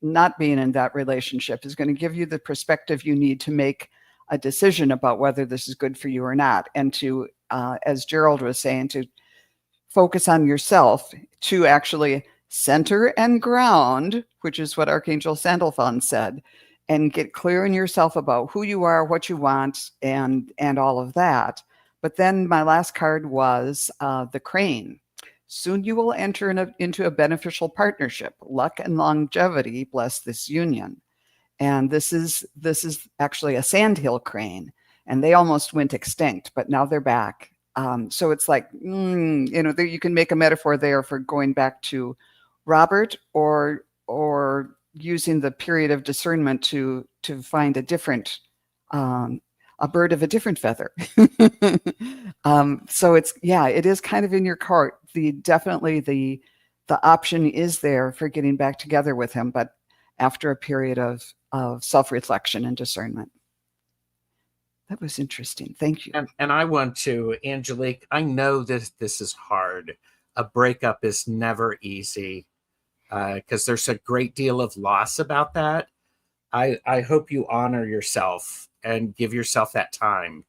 not being in that relationship is going to give you the perspective you need to make a decision about whether this is good for you or not. And to, as Gerald was saying, to focus on yourself, to actually center and ground, which is what Archangel Sandalphon said, and get clear in yourself about who you are, what you want, and all of that. But then my last card was the crane. Soon you will enter into a beneficial partnership. Luck and longevity bless this union. And this is actually a sandhill crane, and they almost went extinct, but now they're back. So it's like, you can make a metaphor there for going back to Robert, or using the period of discernment to find a different, a bird of a different feather. So it is kind of in your court. Definitely the option is there for getting back together with him, but after a period of self-reflection and discernment. That was interesting. Thank you. And I want to, Angelique, I know this is hard. A breakup is never easy because there's a great deal of loss about that. I hope you honor yourself and give yourself that time.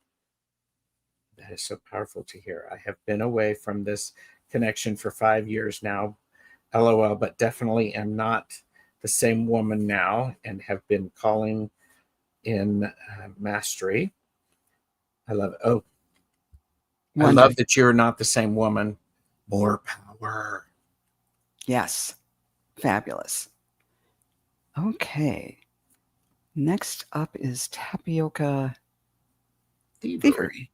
That is so powerful to hear. I have been away from this connection for 5 years now, LOL, but definitely am not the same woman now and have been calling in mastery. I love it. Oh, I love that you're not the same woman. More power. Yes. Fabulous. Okay. Next up is Tapioca Thievery.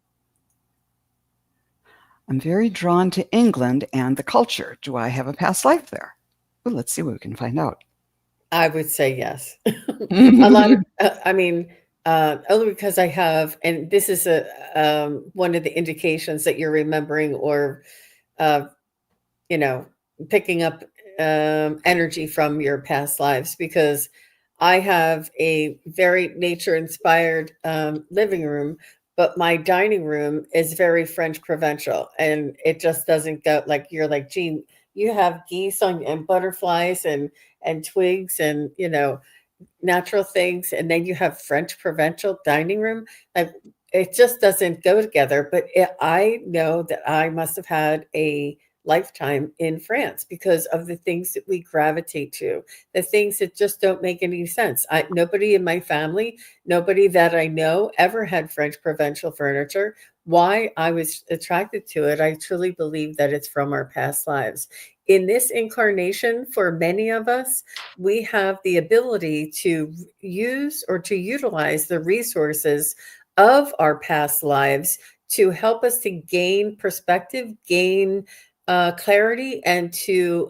I'm very drawn to England and the culture. Do I have a past life there? Well, let's see what we can find out. I would say yes. A lot of, only because I have, and this is one of the indications that you're remembering or, picking up energy from your past lives, because I have a very nature-inspired living room, but my dining room is very French provincial, and it just doesn't go like you're like, Jean, you have geese and butterflies and twigs and natural things, and then you have French provincial dining room. Like it just doesn't go together. But I know that I must have had a lifetime in France because of the things that we gravitate to, the things that just don't make any sense. Nobody in my family, nobody that I know ever had French provincial furniture. Why I was attracted to it, I truly believe that it's from our past lives. In this incarnation, for many of us, we have the ability to use or to utilize the resources of our past lives to help us to gain perspective, gain clarity, and to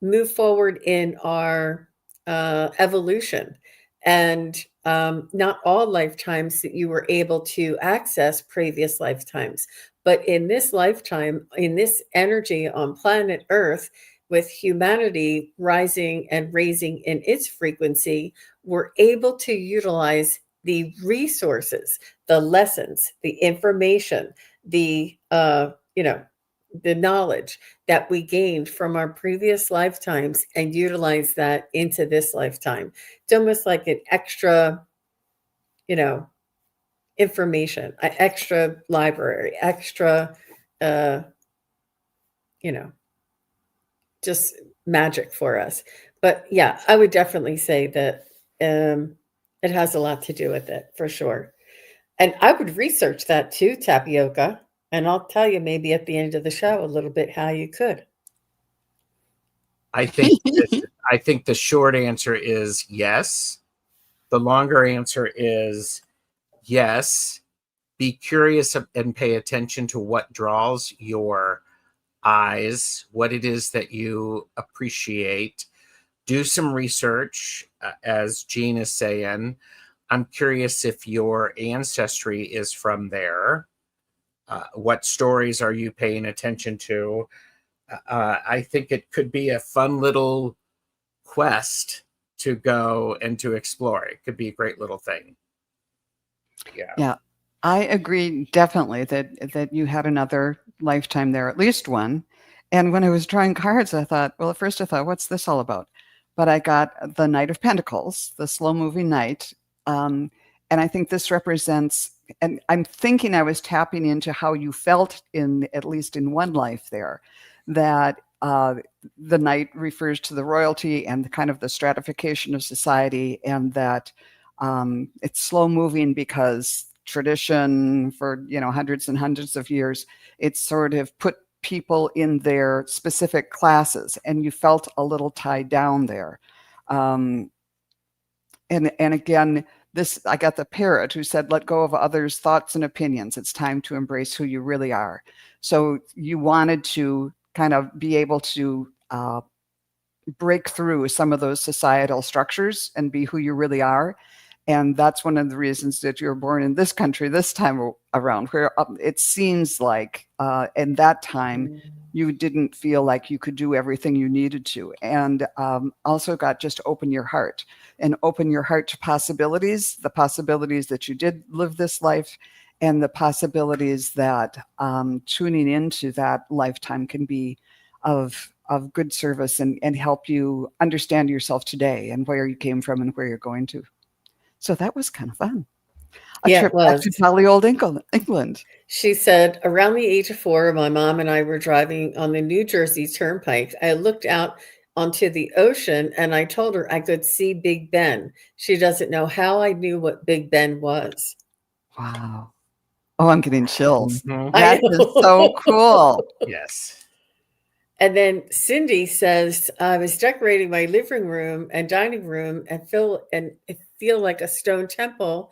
move forward in our evolution. And not all lifetimes that you were able to access previous lifetimes. But in this lifetime, in this energy on planet Earth, with humanity rising and raising in its frequency, we're able to utilize the resources, the lessons, the information, the the knowledge that we gained from our previous lifetimes and utilize that into this lifetime. It's almost like an extra, information, an extra library, extra, just magic for us. But yeah, I would definitely say that it has a lot to do with it for sure. And I would research that too, Tapioca. And I'll tell you maybe at the end of the show a little bit how you could. I think the short answer is yes. The longer answer is yes. Be curious and pay attention to what draws your eyes, what it is that you appreciate. Do some research, as Jean is saying. I'm curious if your ancestry is from there. What stories are you paying attention to? I think it could be a fun little quest to go and to explore. It could be a great little thing. Yeah, I agree definitely that you had another lifetime there, at least one. And when I was drawing cards, I thought, well, at first I thought, what's this all about? But I got the Knight of Pentacles, the slow-moving knight. And I think this represents, and I'm thinking I was tapping into how you felt in, at least in one life there, that the knight refers to the royalty and kind of the stratification of society, and that it's slow moving because tradition for hundreds and hundreds of years, it's sort of put people in their specific classes, and you felt a little tied down there. And again, this, I got the parrot who said, let go of others' thoughts and opinions. It's time to embrace who you really are. So you wanted to kind of be able to break through some of those societal structures and be who you really are. And that's one of the reasons that you're born in this country this time around, where it seems like in that time you didn't feel like you could do everything you needed to. And also got just open your heart and open your heart to possibilities, the possibilities that you did live this life, and the possibilities that tuning into that lifetime can be of good service and help you understand yourself today and where you came from and where you're going to. So that was kind of fun. A Yeah, trip it back was. to jolly old England. She said, around the age of 4, my mom and I were driving on the New Jersey Turnpike. I looked out onto the ocean and I told her I could see Big Ben. She doesn't know how I knew what Big Ben was. Wow. Oh, I'm getting chills. Mhm. I That is so know. cool. Yes. And then Cindy says, I was decorating my living room and dining room and it feel like a stone temple.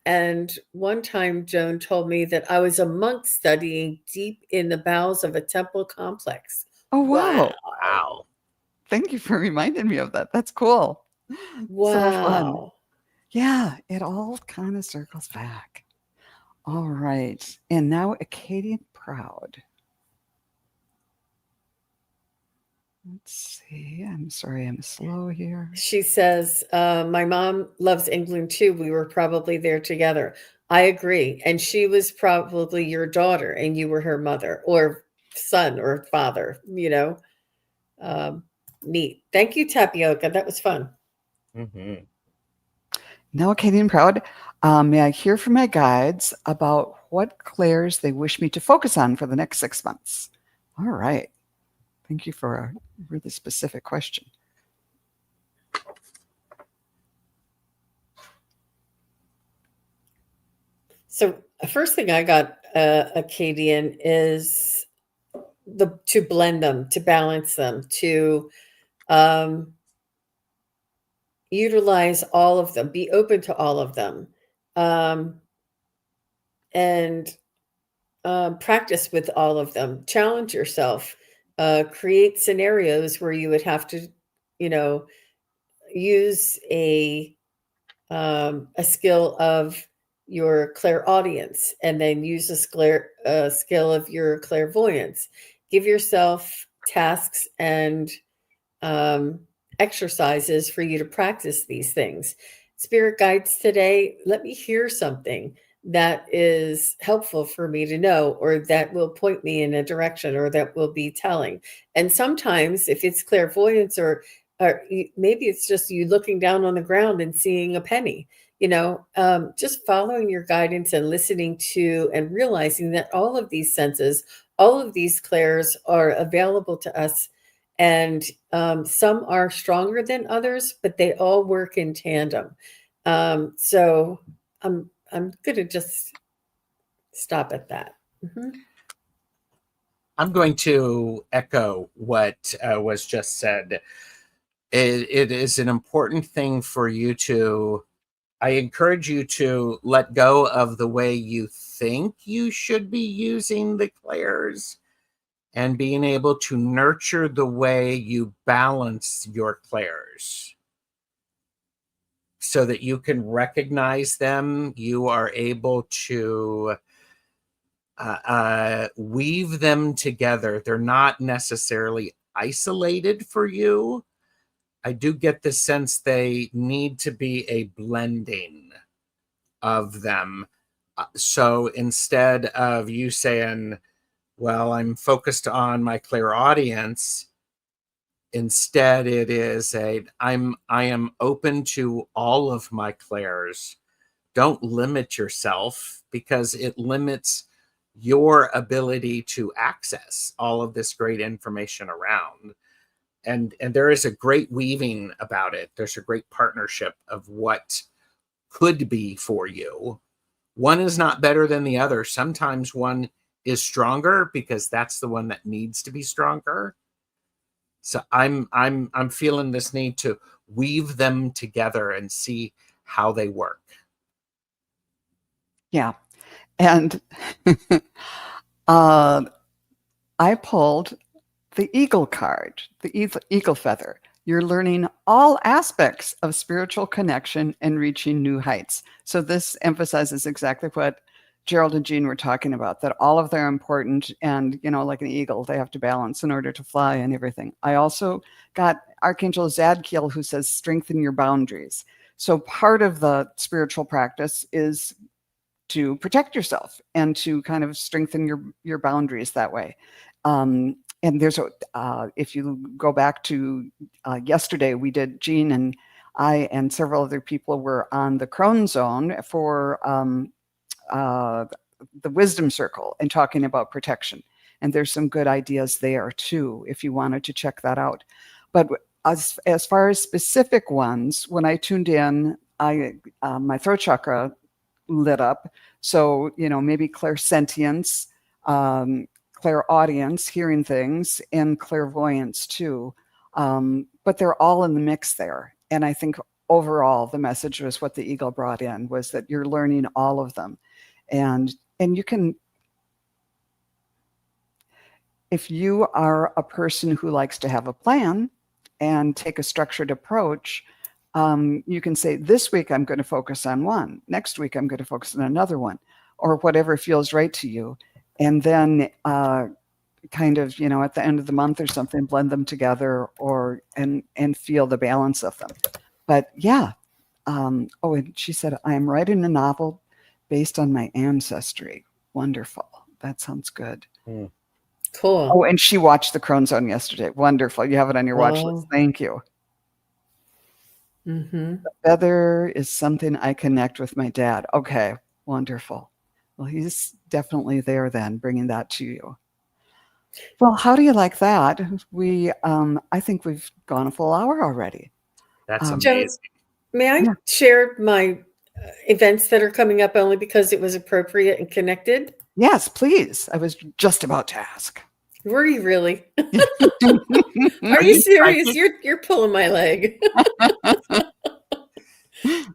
And one time Joan told me that I was a monk studying deep in the bowels of a temple complex. Oh, Wow. wow. Wow. Thank you for reminding me of that. That's cool. So fun. Wow. Yeah, it all kind of circles back. All right. And now Acadian Proud. Let's see. I'm sorry, I'm slow here. She says, my mom loves England too. We were probably there together. I agree. And she was probably your daughter and you were her mother or son or father, Neat. Thank you, Tapioca. That was fun. Mm-hmm. Now, Acadian Proud, may I hear from my guides about what clairs they wish me to focus on for the next 6 months? All right. Thank you for a really specific question. So the first thing I got, Acadian, is to blend them, to balance them, to utilize all of them, be open to all of them, and practice with all of them. Challenge yourself. Create scenarios where you would have to, use a skill of your clairaudience and then use a skill of your clairvoyance. Give yourself tasks and exercises for you to practice these things. Spirit guides today, let me hear something that is helpful for me to know, or that will point me in a direction, or that will be telling. And sometimes if it's clairvoyance or maybe it's just you looking down on the ground and seeing a penny, just following your guidance and listening to and realizing that all of these senses, all of these clairs are available to us. And some are stronger than others, but they all work in tandem. So I'm going to just stop at that. Mm-hmm. I'm going to echo what was just said. It is an important thing for you to, I encourage you to let go of the way you think you should be using the clairs and being able to nurture the way you balance your clairs so that you can recognize them. You are able to weave them together. They're not necessarily isolated for you. I do get the sense they need to be a blending of them. So instead of you saying, well, I'm focused on my clairaudience, instead it is I am open to all of my clairs. Don't limit yourself, because it limits your ability to access all of this great information around. And there is a great weaving about it. There's a great partnership of what could be for you. One is not better than the other. Sometimes one is stronger because that's the one that needs to be stronger. So I'm feeling this need to weave them together and see how they work. Yeah. And I pulled the eagle card, the eagle feather. You're learning all aspects of spiritual connection and reaching new heights. So this emphasizes exactly what Gerald and Jean were talking about, that all of them are important. And, like an eagle, they have to balance in order to fly and everything. I also got Archangel Zadkiel, who says, strengthen your boundaries. So part of the spiritual practice is to protect yourself and to kind of strengthen your boundaries that way. And there's if you go back to yesterday, we did, Jean and I and several other people were on the Crone Zone for the Wisdom Circle and talking about protection. And there's some good ideas there too, if you wanted to check that out. But as far as specific ones, when I tuned in, my throat chakra lit up. So, maybe clairsentience, clairaudience, hearing things, and clairvoyance too. But they're all in the mix there. And I think overall, the message was what the eagle brought in, was that you're learning all of them. And you can, if you are a person who likes to have a plan and take a structured approach, you can say, this week I'm going to focus on one. Next week I'm going to focus on another one, or whatever feels right to you. And then kind of, at the end of the month or something, blend them together and feel the balance of them. But yeah. And she said, I am writing a novel based on my ancestry. Wonderful. That sounds good. Cool. Oh, and she watched the Crone Zone yesterday. Wonderful. You have it on your watch list. Thank you. Mm-hmm. The feather is something I connect with my dad. Okay, wonderful. Well, he's definitely there then, bringing that to you. Well, how do you like that? I think we've gone a full hour already. That's Joan, amazing. may I share my events that are coming up only because it was appropriate and connected? Yes, please. I was just about to ask. Were you really? Are you serious? You're pulling my leg.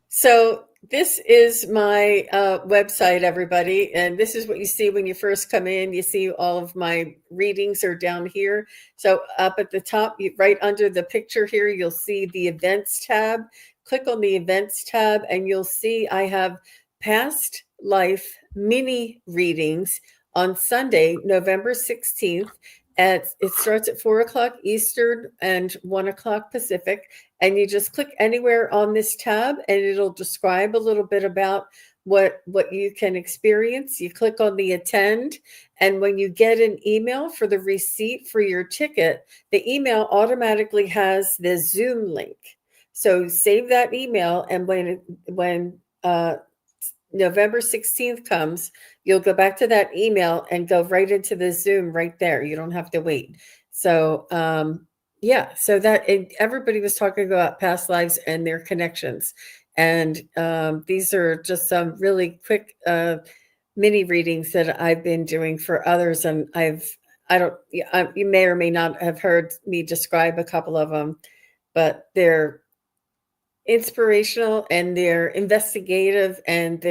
So this is my website, everybody. And this is what you see when you first come in. You see all of my readings are down here. So up at the top, right under the picture here, you'll see the events tab. Click on the events tab and you'll see I have past life mini readings on Sunday, November 16th. It starts at 4:00 Eastern and 1:00 Pacific. And you just click anywhere on this tab and it'll describe a little bit about what you can experience. You click on the attend, and when you get an email for the receipt for your ticket, the email automatically has the Zoom link. So save that email, and when November 16th comes, you'll go back to that email and go right into the Zoom right there. You don't have to wait. So so that everybody was talking about past lives and their connections. And these are just some really quick mini readings that I've been doing for others. And you may or may not have heard me describe a couple of them, but they're inspirational and they're investigative and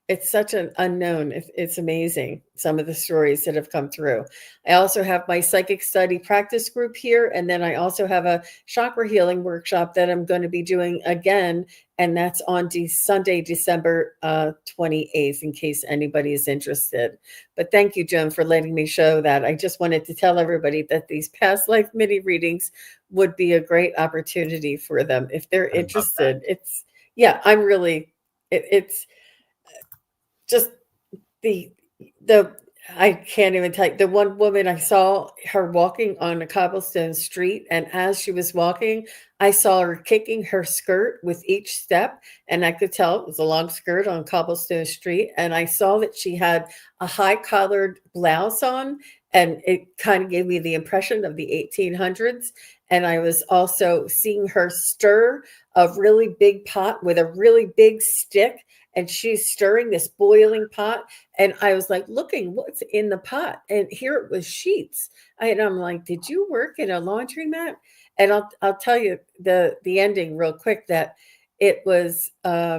it's such an unknown. It's amazing, some of the stories that have come through. I also have my psychic study practice group here. And then I also have a chakra healing workshop that I'm going to be doing again. And that's on Sunday, December 28th, in case anybody is interested. But thank you, Joan, for letting me show that. I just wanted to tell everybody that these past life mini readings would be a great opportunity for them if they're interested. It's just the I can't even tell you. The one woman, I saw her walking on a cobblestone street, and as she was walking, I saw her kicking her skirt with each step, and I could tell it was a long skirt on cobblestone street. And I saw that she had a high collared blouse on, and it kind of gave me the impression of the 1800s. And I was also seeing her stir a really big pot with a really big stick, and she's stirring this boiling pot. And I was like, looking, what's in the pot? And here it was sheets. And I'm like, did you work in a laundromat? And I'll tell you the ending real quick, that it was,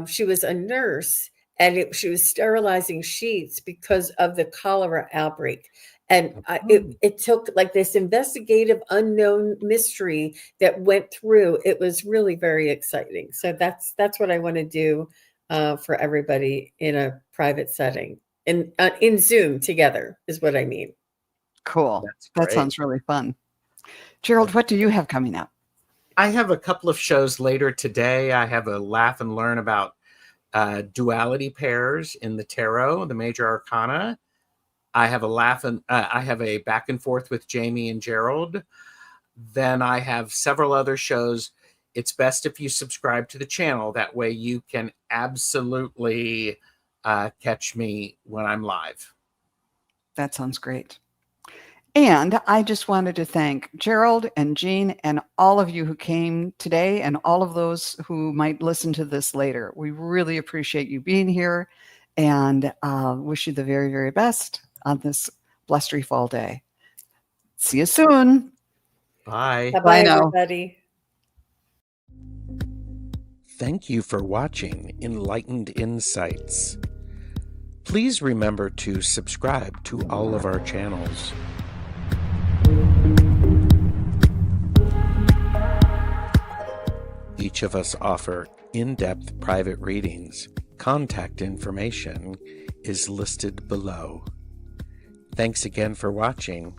she was a nurse, and she was sterilizing sheets because of the cholera outbreak. And it took like this investigative unknown mystery that went through. It was really very exciting. So that's what I want to do for everybody in a private setting, in Zoom together is what I mean. Cool. That's That great. sounds really fun. Gerald, what do you have coming up? I have a couple of shows later today. I have a laugh and learn about duality pairs in the tarot, the major arcana. I have a back and forth with Jamie and Gerald. Then I have several other shows. It's best if you subscribe to the channel. That way you can absolutely catch me when I'm live. That sounds great. And I just wanted to thank Gerald and Jean and all of you who came today and all of those who might listen to this later. We really appreciate you being here and wish you the very, very best on this blustery fall day. See you soon. Bye. Bye-bye, now. everybody. Thank you for watching Enlightened Insights. Please remember to subscribe to all of our channels. Each of us offer in-depth private readings. Contact information is listed below. Thanks again for watching.